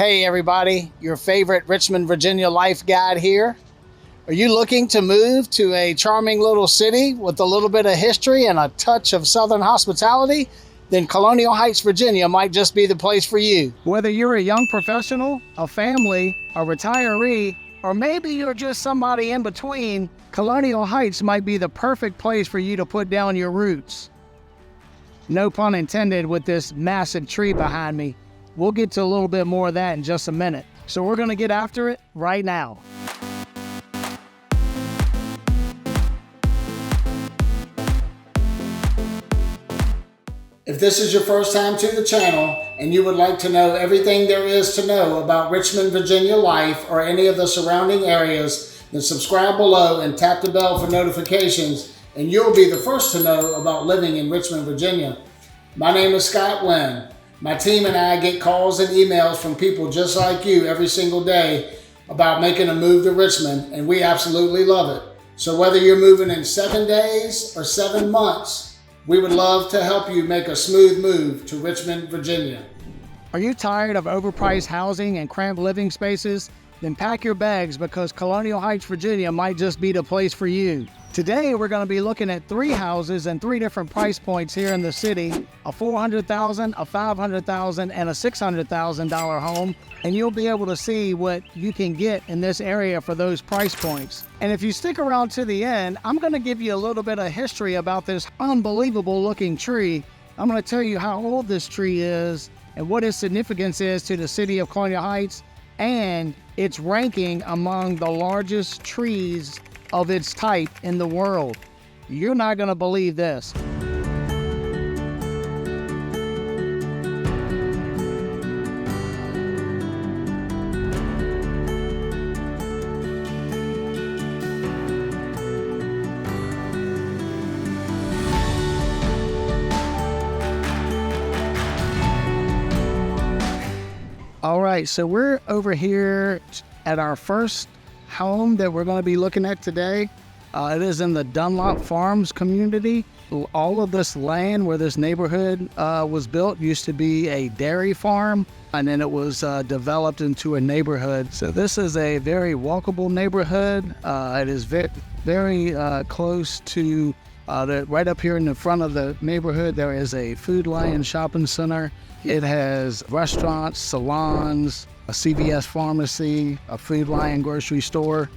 Hey everybody, your favorite Richmond, Virginia life guide here. Are you looking to move to a charming little city with a little bit of history and a touch of Southern hospitality? Then Colonial Heights, Virginia might just be the place for you. Whether you're a young professional, a family, a retiree, or maybe you're just somebody in between, Colonial Heights might be the perfect place for you to put down your roots. No pun intended with this massive tree behind me. We'll get to a little bit more of that in just a minute. So we're gonna get after it right now. If this is your first time to the channel and you would like to know everything there is to know about Richmond, Virginia life or any of the surrounding areas, then subscribe below and tap the bell for notifications and you'll be the first to know about living in Richmond, Virginia. My name is Scott Wynn. My team and I get calls and emails from people just like you every single day about making a move to Richmond, and we absolutely love it. So whether you're moving in 7 days or 7 months, we would love to help you make a smooth move to Richmond, Virginia. Are you tired of overpriced housing and cramped living spaces? Then pack your bags because Colonial Heights, Virginia might just be the place for you. Today, we're going to be looking at 3 houses and 3 different price points here in the city, a $400,000, a $500,000, and a $600,000 home, and you'll be able to see what you can get in this area for those price points. And if you stick around to the end, I'm going to give you a little bit of history about this unbelievable looking tree. I'm going to tell you how old this tree is and what its significance is to the city of Colonial Heights and its ranking among the largest trees of its type in the world. You're not gonna believe this. All right, so we're over here at our first home that we're going to be looking at today. It is in the Dunlop Farms community. All of this land where this neighborhood was built used to be a dairy farm, and then it was developed into a neighborhood. So this is a very walkable neighborhood. It is very close to right up here in the front of the neighborhood. There is a Food Lion shopping center. It has restaurants, salons, a CVS pharmacy, a Food Lion grocery store.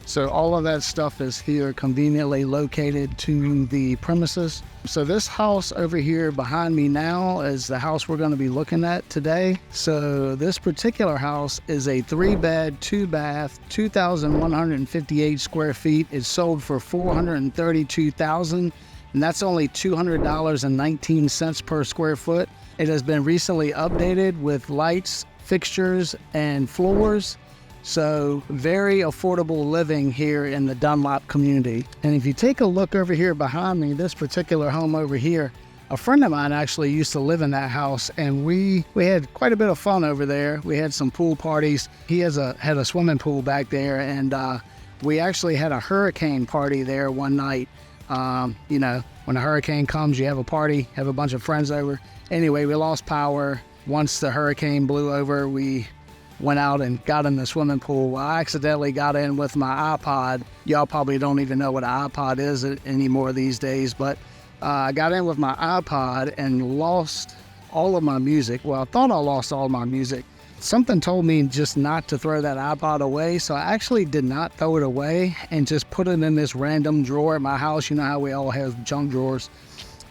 So all of that stuff is here conveniently located to the premises. So this house over here behind me now is the house we're going to be looking at today. So this particular house is a 3-bed, 2-bath, 2,158 square feet. It's sold for $432,000, and that's only $200.19 per square foot. It has been recently updated with lights, fixtures, and floors. So very affordable living here in the Dunlop community. And if you take a look over here behind me, this particular home over here, a friend of mine actually used to live in that house, and we had quite a bit of fun over there. We had some pool parties. He had a swimming pool back there, and we actually had a hurricane party there one night. You know, when a hurricane comes, you have a party, have a bunch of friends over. Anyway, we lost power. Once the hurricane blew over, we went out and got in the swimming pool. I accidentally got in with my iPod. Y'all probably don't even know what an iPod is anymore these days, but I got in with my iPod and lost all of my music. Well, I thought I lost all my music. Something told me just not to throw that iPod away, so I actually did not throw it away and just put it in this random drawer at my house. You know how we all have junk drawers.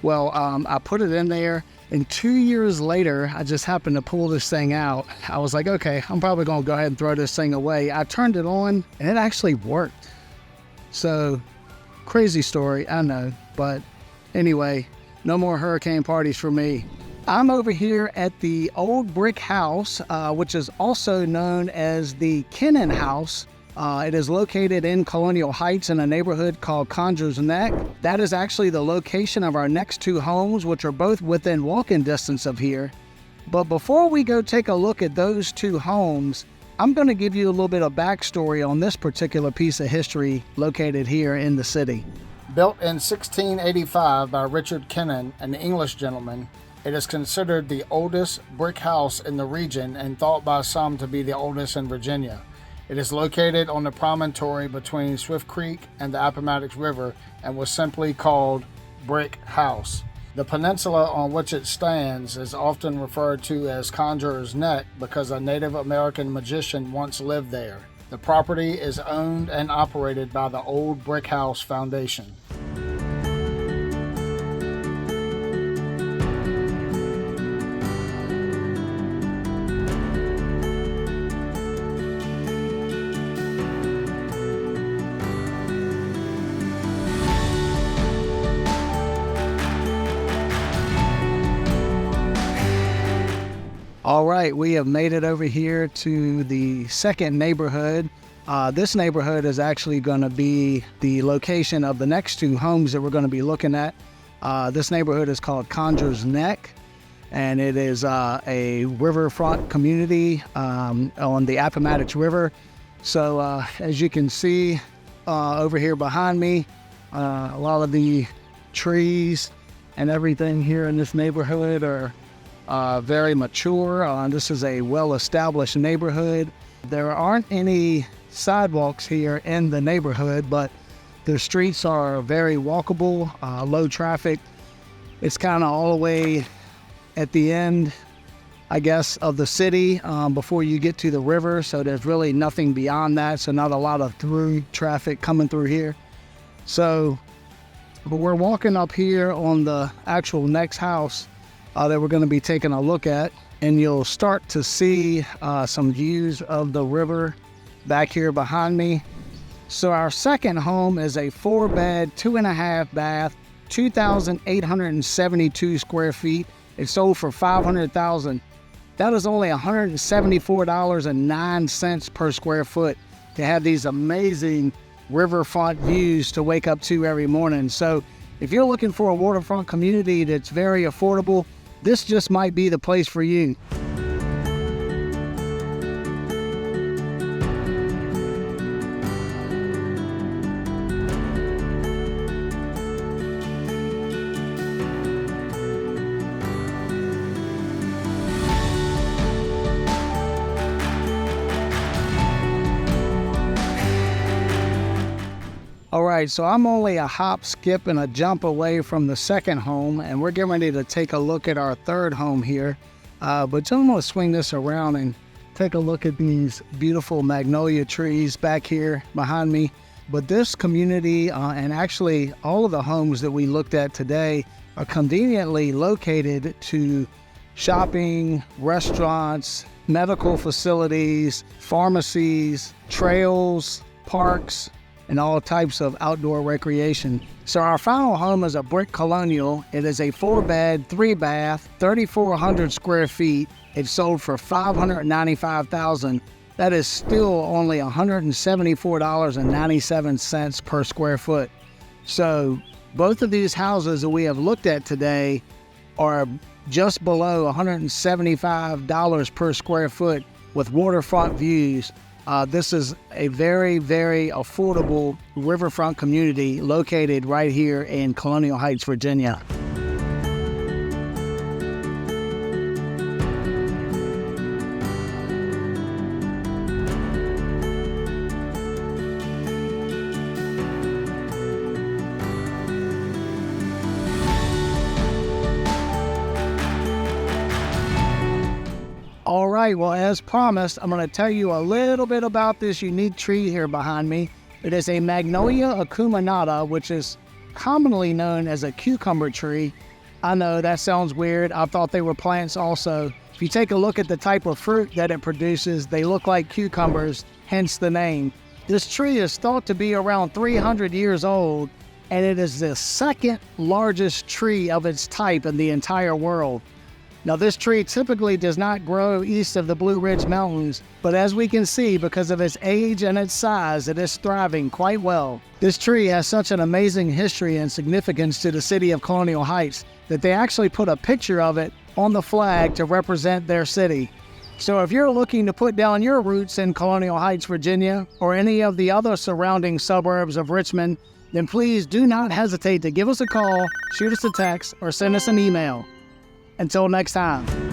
Well, I put it in there, and 2 years later, I just happened to pull this thing out. I was like, okay, I'm probably gonna go ahead and throw this thing away. I turned it on, and it actually worked. So, crazy story, I know, but anyway, no more hurricane parties for me. I'm over here at the old brick house, which is also known as the Kennan House. It is located in Colonial Heights in a neighborhood called Conjur's Neck. That is actually the location of our next 2 homes, which are both within walking distance of here. But before we go take a look at those 2 homes, I'm going to give you a little bit of backstory on this particular piece of history located here in the city. Built in 1685 by Richard Kennan, an English gentleman, It is considered the oldest brick house in the region and thought by some to be the oldest in Virginia. It is located on the promontory between Swift Creek and the Appomattox River and was simply called Brick House. The peninsula on which it stands is often referred to as Conjur's Neck because a Native American magician once lived there. The property is owned and operated by the Old Brick House Foundation. All right, we have made it over here to the second neighborhood. This neighborhood is actually going to be the location of the next two homes that we're going to be looking at. This neighborhood is called Conjur's Neck, and it is a riverfront community on the Appomattox River. So as you can see over here behind me, a lot of the trees and everything here in this neighborhood are very mature. This is a well-established neighborhood. There aren't any sidewalks here in the neighborhood, but the streets are very walkable, low traffic. It's kind of all the way at the end, I guess, of the city before you get to the river. So there's really nothing beyond that. So not a lot of through traffic coming through here. So, but we're walking up here on the actual next house that we're going to be taking a look at, and you'll start to see some views of the river back here behind me. So our second home is a 4-bed, 2.5 bath, 2,872 square feet. It sold for $500,000. That is only $174.09 per square foot to have these amazing riverfront views to wake up to every morning. So if you're looking for a waterfront community that's very affordable, this just might be the place for you. All right, so I'm only a hop, skip, and a jump away from the second home, and we're getting ready to take a look at our third home here. But I'm going to swing this around and take a look at these beautiful magnolia trees back here behind me. But this community, and actually all of the homes that we looked at today, are conveniently located to shopping, restaurants, medical facilities, pharmacies, trails, parks, and all types of outdoor recreation. So our final home is a brick colonial. It is a 4-bed, 3-bath, 3,400 square feet. It sold for $595,000. That is still only $174.97 per square foot. So both of these houses that we have looked at today are just below $175 per square foot with waterfront views. This is a very, very affordable riverfront community located right here in Colonial Heights, Virginia. All right, well, as promised, I'm going to tell you a little bit about this unique tree here behind me. It is a Magnolia acuminata, which is commonly known as a cucumber tree. I know that sounds weird. I thought they were plants also. If you take a look at the type of fruit that it produces, they look like cucumbers, hence the name. This tree is thought to be around 300 years old, and it is the second largest tree of its type in the entire world. Now, this tree typically does not grow east of the Blue Ridge Mountains, but as we can see, because of its age and its size, it is thriving quite well. This tree has such an amazing history and significance to the city of Colonial Heights that they actually put a picture of it on the flag to represent their city. So if you're looking to put down your roots in Colonial Heights, Virginia, or any of the other surrounding suburbs of Richmond, then please do not hesitate to give us a call, shoot us a text, or send us an email. Until next time.